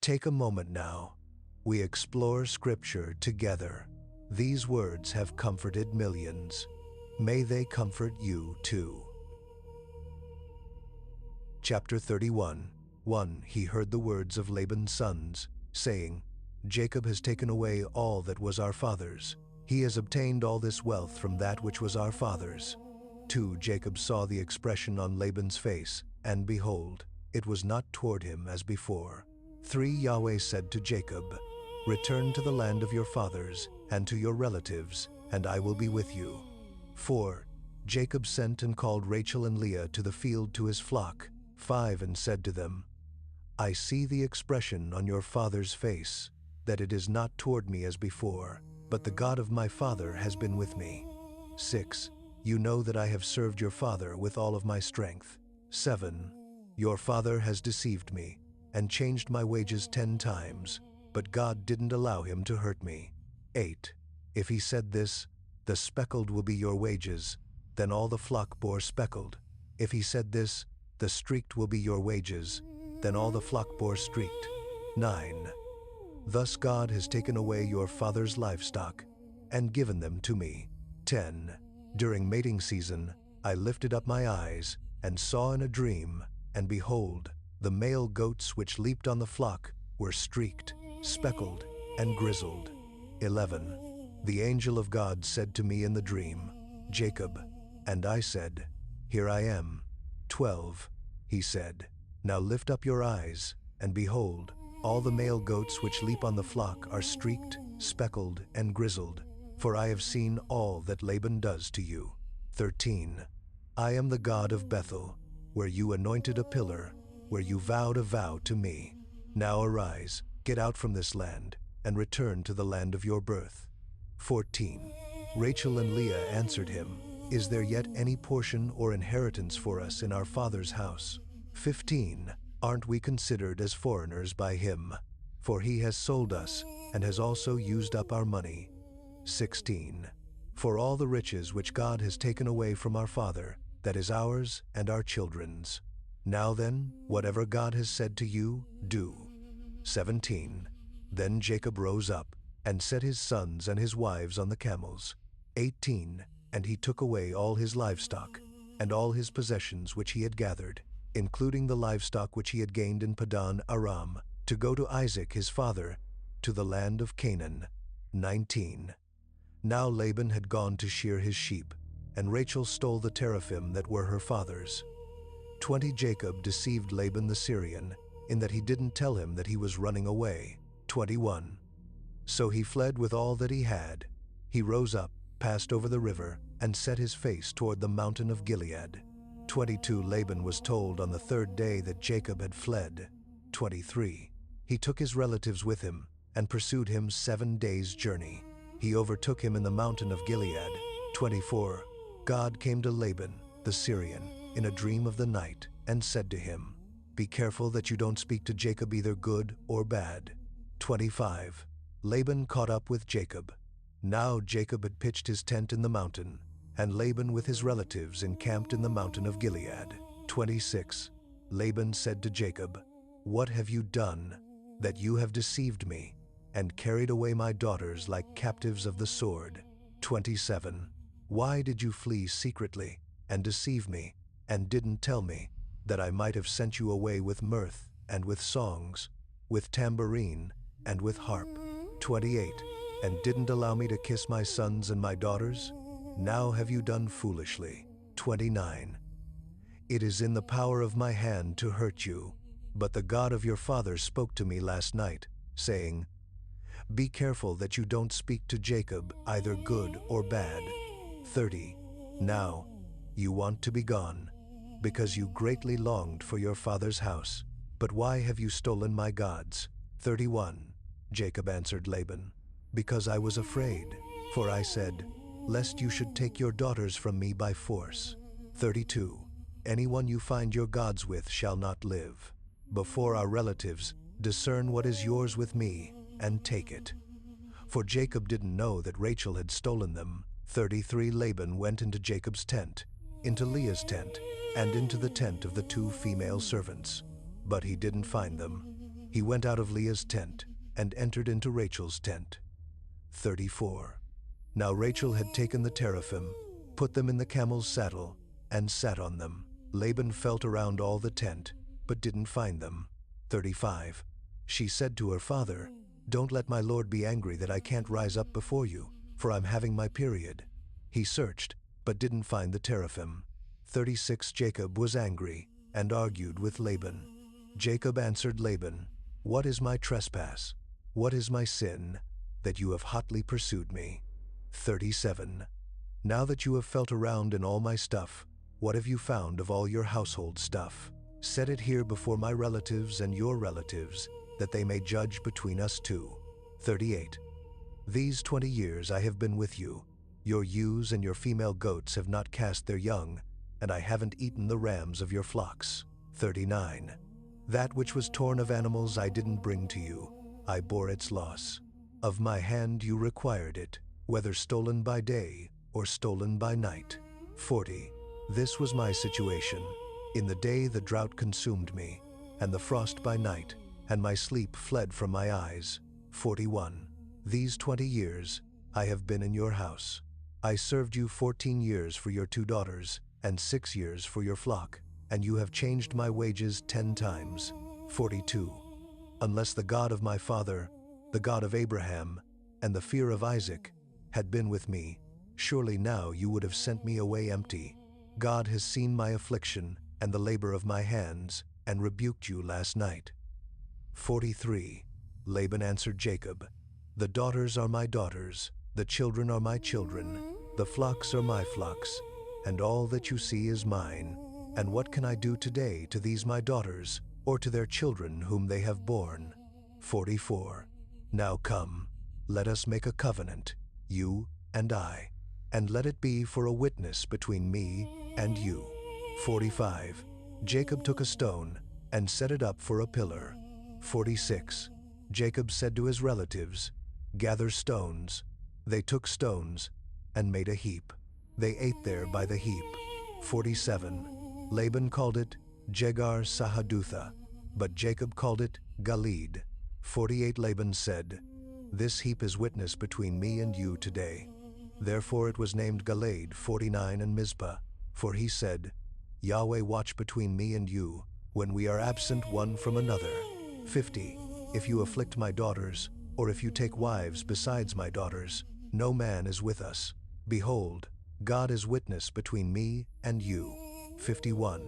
Take a moment now. We explore Scripture together. These words have comforted millions. May they comfort you too. Chapter 31. 1. He heard the words of Laban's sons, saying, Jacob has taken away all that was our father's. He has obtained all this wealth from that which was our father's. 2. Jacob saw the expression on Laban's face, and behold, it was not toward him as before. 3. Yahweh said to Jacob, Return to the land of your fathers, and to your relatives, and I will be with you. 4. Jacob sent and called Rachel and Leah to the field to his flock. 5. And said to them, I see the expression on your father's face, that it is not toward me as before, but the God of my father has been with me. 6. You know that I have served your father with all of my strength. 7. Your father has deceived me, and changed my wages 10 times, but God didn't allow him to hurt me. 8. If he said this, the speckled will be your wages, then all the flock bore speckled. If he said this, the streaked will be your wages, then all the flock bore streaked. 9. Thus God has taken away your father's livestock, and given them to me. 10. During mating season, I lifted up my eyes, and saw in a dream, and behold, the male goats which leaped on the flock were streaked, speckled, and grizzled. 11. The angel of God said to me in the dream, Jacob, and I said, Here I am. 12. He said, Now lift up your eyes, and behold, all the male goats which leap on the flock are streaked, speckled, and grizzled, for I have seen all that Laban does to you. 13. I am the God of Bethel, where you anointed a pillar, where you vowed a vow to me. Now arise, get out from this land, and return to the land of your birth. 14. Rachel and Leah answered him, Is there yet any portion or inheritance for us in our father's house? 15. Aren't we considered as foreigners by him? For he has sold us, and has also used up our money. 16. For all the riches which God has taken away from our father, that is ours and our children's. Now then, whatever God has said to you, do. 17. Then Jacob rose up, and set his sons and his wives on the camels. 18. And he took away all his livestock, and all his possessions which he had gathered, including the livestock which he had gained in Padan Aram, to go to Isaac his father, to the land of Canaan. 19. Now Laban had gone to shear his sheep, and Rachel stole the teraphim that were her father's. 20. Jacob deceived Laban the Syrian, in that he didn't tell him that he was running away. 21. So he fled with all that he had. He rose up, passed over the river, and set his face toward the mountain of Gilead. 22. Laban was told on the 3rd day that Jacob had fled. 23. He took his relatives with him, and pursued him 7 days' journey. He overtook him in the mountain of Gilead. 24. God came to Laban, the Syrian, in a dream of the night, and said to him, Be careful that you don't speak to Jacob either good or bad. 25. Laban caught up with Jacob. Now Jacob had pitched his tent in the mountain, and Laban with his relatives encamped in the mountain of Gilead. 26. Laban said to Jacob, What have you done, that you have deceived me, and carried away my daughters like captives of the sword? 27. Why did you flee secretly, and deceive me, and didn't tell me, that I might have sent you away with mirth, and with songs, with tambourine, and with harp? 28. And didn't allow me to kiss my sons and my daughters? Now have you done foolishly. 29. It is in the power of my hand to hurt you, but the God of your father spoke to me last night, saying, Be careful that you don't speak to Jacob either good or bad. 30. Now, you want to be gone, because you greatly longed for your father's house. But why have you stolen my gods? 31. Jacob answered Laban, Because I was afraid, for I said, Lest you should take your daughters from me by force. 32. Anyone you find your gods with shall not live. Before our relatives, discern what is yours with me, and take it. For Jacob didn't know that Rachel had stolen them. 33. Laban went into Jacob's tent, into Leah's tent, and into the tent of the 2 female servants. But he didn't find them. He went out of Leah's tent and entered into Rachel's tent. 34. Now Rachel had taken the teraphim, put them in the camel's saddle, and sat on them. Laban felt around all the tent, but didn't find them. 35. She said to her father, "Don't let my lord be angry that I can't rise up before you, for I'm having my period." He searched, but didn't find the teraphim. 36. Jacob was angry and argued with Laban. Jacob answered Laban, "What is my trespass? What is my sin, that you have hotly pursued me?" 37. Now that you have felt around in all my stuff, what have you found of all your household stuff? Set it here before my relatives and your relatives, that they may judge between us two. 38. These 20 years I have been with you. Your ewes and your female goats have not cast their young, and I haven't eaten the rams of your flocks. 39. That which was torn of animals I didn't bring to you. I bore its loss. Of my hand you required it, whether stolen by day or stolen by night. 40. This was my situation. In the day the drought consumed me, and the frost by night, and my sleep fled from my eyes. 41. These 20 years I have been in your house. I served you 14 years for your 2 daughters, and 6 years for your flock, and you have changed my wages 10 times. 42. Unless the God of my father, the God of Abraham, and the fear of Isaac, had been with me, surely now you would have sent me away empty. God has seen my affliction and the labor of my hands, and rebuked you last night. 43. Laban answered Jacob, "The daughters are my daughters, the children are my children, the flocks are my flocks, and all that you see is mine. And what can I do today to these my daughters, or to their children whom they have borne?" 44. Now come, let us make a covenant, you and I, and let it be for a witness between me and you. 45. Jacob took a stone and set it up for a pillar. 46. Jacob said to his relatives, "Gather stones." They took stones and made a heap. They ate there by the heap. 47. Laban called it Jegar Sahadutha, but Jacob called it Galid. 48. Laban said, "This heap is witness between me and you today." Therefore it was named Galad. 49. And Mizpah, for he said, "Yahweh watch between me and you, when we are absent one from another." 50. If you afflict my daughters, or if you take wives besides my daughters, no man is with us. Behold, God is witness between me and you. 51.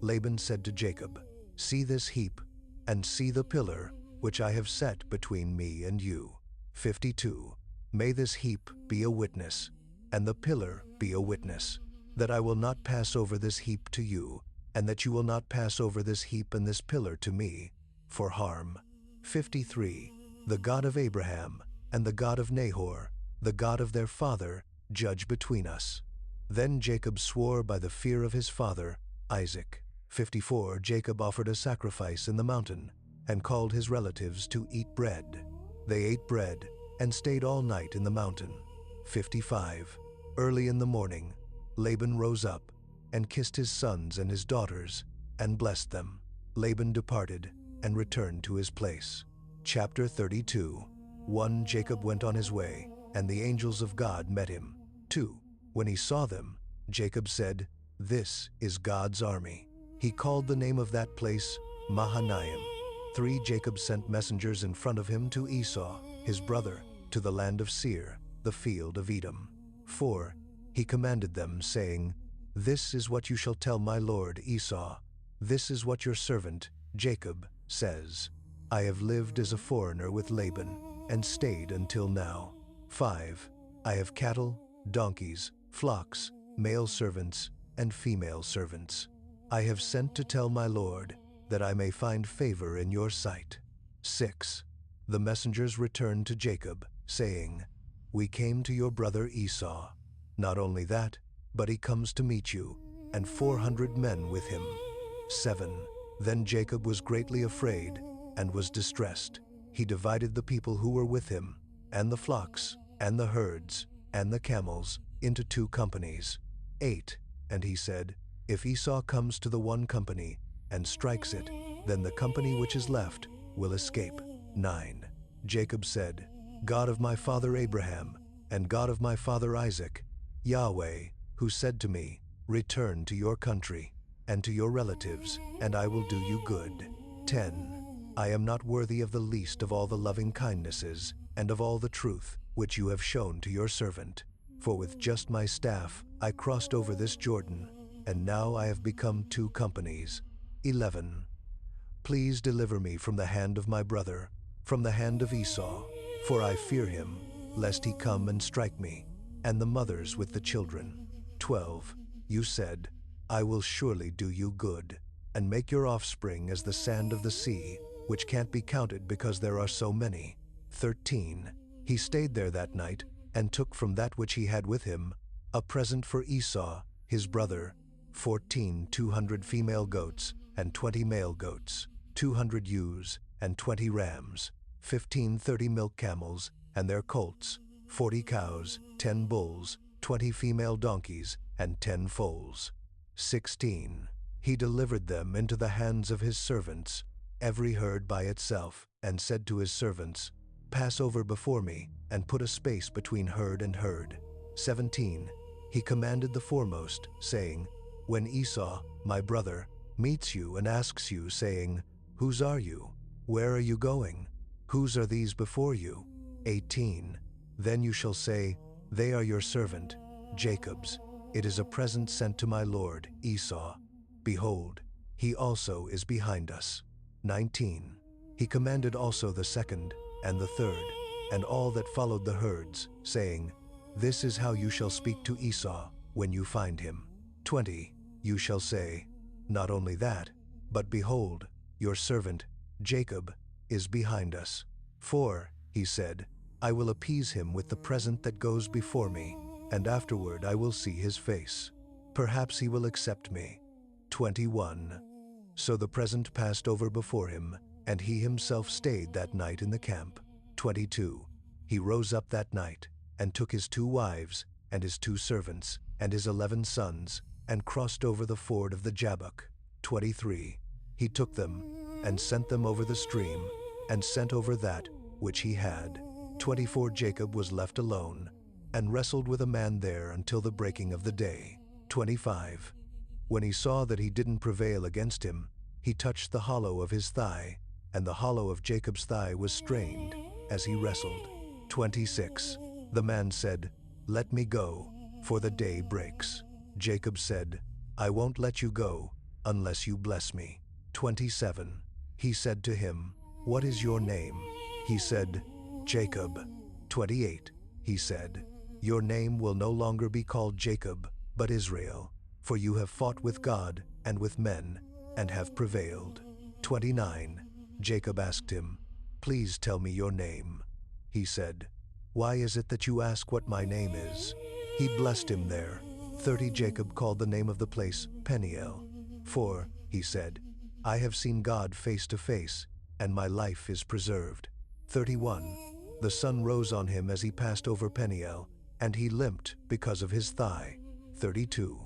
Laban said to Jacob, "See this heap, and see the pillar which I have set between me and you." 52. May this heap be a witness, and the pillar be a witness, that I will not pass over this heap to you, and that you will not pass over this heap and this pillar to me, for harm. 53. The God of Abraham, and the God of Nahor, the God of their father, judge between us. Then Jacob swore by the fear of his father, Isaac. 54. Jacob offered a sacrifice in the mountain, and called his relatives to eat bread. They ate bread, and stayed all night in the mountain. 55. Early in the morning, Laban rose up, and kissed his sons and his daughters, and blessed them. Laban departed, and returned to his place. Chapter 32. 1. Jacob went on his way, and the angels of God met him. 2. When he saw them, Jacob said, "This is God's army." He called the name of that place Mahanaim. 3. Jacob sent messengers in front of him to Esau, his brother, to the land of Seir, the field of Edom. 4. He commanded them, saying, "This is what you shall tell my lord Esau. This is what your servant, Jacob, says. I have lived as a foreigner with Laban, and stayed until now. 5. I have cattle, donkeys, flocks, male servants, and female servants. I have sent to tell my lord, that I may find favor in your sight." 6. The messengers returned to Jacob, saying, "We came to your brother Esau. Not only that, but he comes to meet you, and 400 men with him." 7. Then Jacob was greatly afraid, and was distressed. He divided the people who were with him, and the flocks, and the herds, and the camels, into 2 companies. 8. And he said, "If Esau comes to the one company, and strikes it, then the company which is left will escape. 9. Jacob said, God of my father Abraham, and God of my father Isaac, Yahweh, who said to me, return to your country, and to your relatives, and I will do you good. 10. I am not worthy of the least of all the loving kindnesses, and of all the truth, which you have shown to your servant. For with just my staff I crossed over this Jordan, and now I have become 2 companies. 11. Please deliver me from the hand of my brother, from the hand of Esau, for I fear him, lest he come and strike me, and the mothers with the children. 12. You said, I will surely do you good, and make your offspring as the sand of the sea, which can't be counted because there are so many. 13. He stayed there that night, and took from that which he had with him a present for Esau, his brother, 14 200 female goats, and 20 male goats, 200 ewes, and 20 rams, 15 30 milk camels, and their colts, 40 cows, 10 bulls, 20 female donkeys, and 10 foals. 16. He delivered them into the hands of his servants, every herd by itself, and said to his servants, pass over before me, and put a space between herd and herd. 17. He commanded the foremost, saying, when Esau, my brother, meets you and asks you, saying, whose are you? Where are you going? Whose are these before you? 18. Then you shall say, they are your servant, Jacob's. It is a present sent to my lord, Esau. Behold, he also is behind us. 19. He commanded also the second, and the third, and all that followed the herds, saying, this is how you shall speak to Esau when you find him. 20. You shall say, not only that, but behold, your servant, Jacob, is behind us. For, he said, I will appease him with the present that goes before me, and afterward I will see his face. Perhaps he will accept me. 21. So the present passed over before him, and he himself stayed that night in the camp. 22. He rose up that night, and took his 2 wives, and his 2 servants, and his 11 sons, and crossed over the ford of the Jabbok. 23. He took them, and sent them over the stream, and sent over that which he had. 24. Jacob was left alone, and wrestled with a man there until the breaking of the day. 25. When he saw that he didn't prevail against him, he touched the hollow of his thigh, and the hollow of Jacob's thigh was strained as he wrestled. 26. The man said, let me go, for the day breaks. Jacob said, I won't let you go unless you bless me. 27. He said to him, what is your name? He said, Jacob. 28. He said, your name will no longer be called Jacob, but Israel, for you have fought with God and with men, and have prevailed. 29. Jacob asked him, please tell me your name. He said, why is it that you ask what my name is? He blessed him there. 30. Jacob called the name of the place Peniel. For, he said, I have seen God face to face, and my life is preserved. 31. The sun rose on him as he passed over Peniel, and he limped because of his thigh. 32.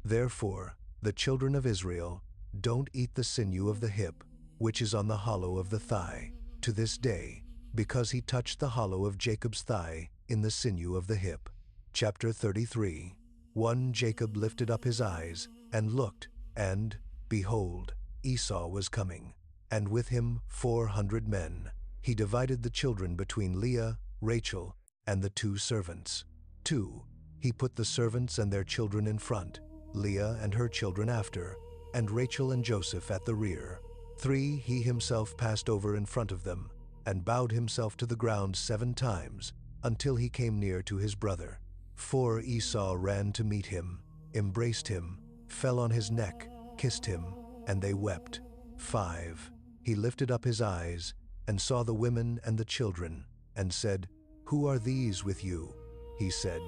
Therefore, the children of Israel don't eat the sinew of the hip, which is on the hollow of the thigh, to this day, because he touched the hollow of Jacob's thigh in the sinew of the hip. Chapter 33. 1. Jacob lifted up his eyes, and looked, and, behold, Esau was coming, and with him 400 men. He divided the children between Leah, Rachel, and the 2 servants. 2. He put the servants and their children in front, Leah and her children after, and Rachel and Joseph at the rear. 3. He himself passed over in front of them, and bowed himself to the ground 7 times, until he came near to his brother. 4. Esau ran to meet him, embraced him, fell on his neck, kissed him, and they wept. 5. He lifted up his eyes, and saw the women and the children, and said, who are these with you? He said,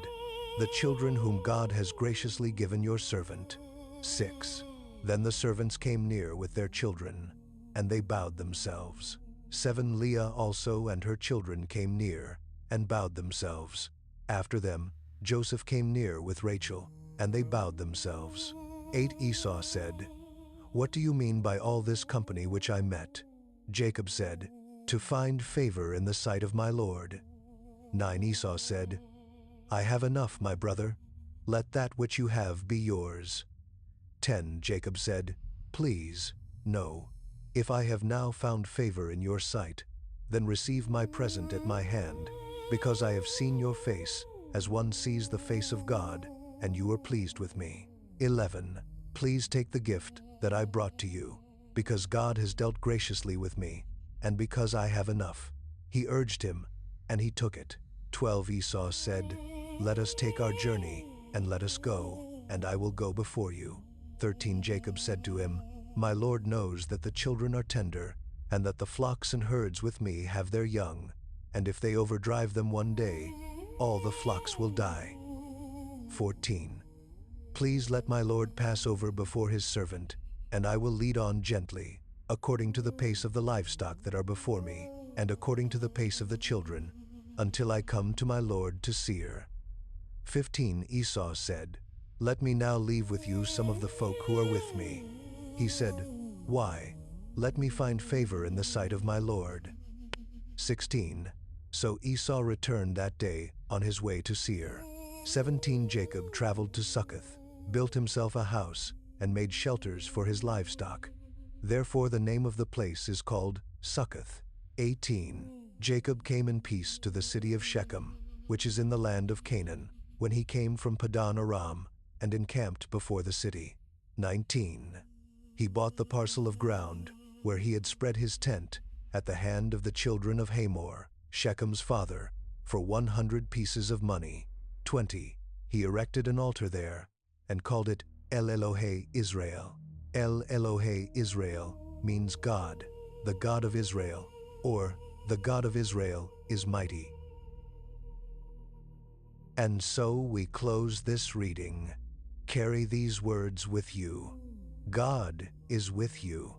the children whom God has graciously given your servant. 6. Then the servants came near with their children, and they bowed themselves. 7. Leah also and her children came near, and bowed themselves. After them, Joseph came near with Rachel, and they bowed themselves. 8. Esau said, what do you mean by all this company which I met? Jacob said, "To find favor in the sight of my Lord." 9 Esau said, "I have enough, my brother. Let that which you have be yours." 10 Jacob said, "Please, no. If I have now found favor in your sight, then receive my present at my hand, because I have seen your face, as one sees the face of God, and you are pleased with me." 11 Please take the gift that I brought to you, because God has dealt graciously with me, and because I have enough. He urged him, and he took it. 12 Esau said, "Let us take our journey, and let us go, and I will go before you." 13 Jacob said to him, "My Lord knows that the children are tender, and that the flocks and herds with me have their young, and if they overdrive them one day, all the flocks will die." 14 Please let my Lord pass over before his servant, and I will lead on gently, according to the pace of the livestock that are before me, and according to the pace of the children, until I come to my Lord to Seir. 15 Esau said, "Let me now leave with you some of the folk who are with me." He said, "Why? Let me find favor in the sight of my Lord." 16 So Esau returned that day on his way to Seir. 17 Jacob traveled to Succoth, built himself a house, and made shelters for his livestock. Therefore the name of the place is called Succoth. 18 Jacob came in peace to the city of Shechem, which is in the land of Canaan, when he came from Paddan Aram, and encamped before the city. 19 He bought the parcel of ground, where he had spread his tent, at the hand of the children of Hamor, Shechem's father, for 100 pieces of money. 20 He erected an altar there, and called it El Elohe Israel. El Elohe Israel means God, the God of Israel, or the God of Israel is mighty. And so we close this reading. Carry these words with you. God is with you.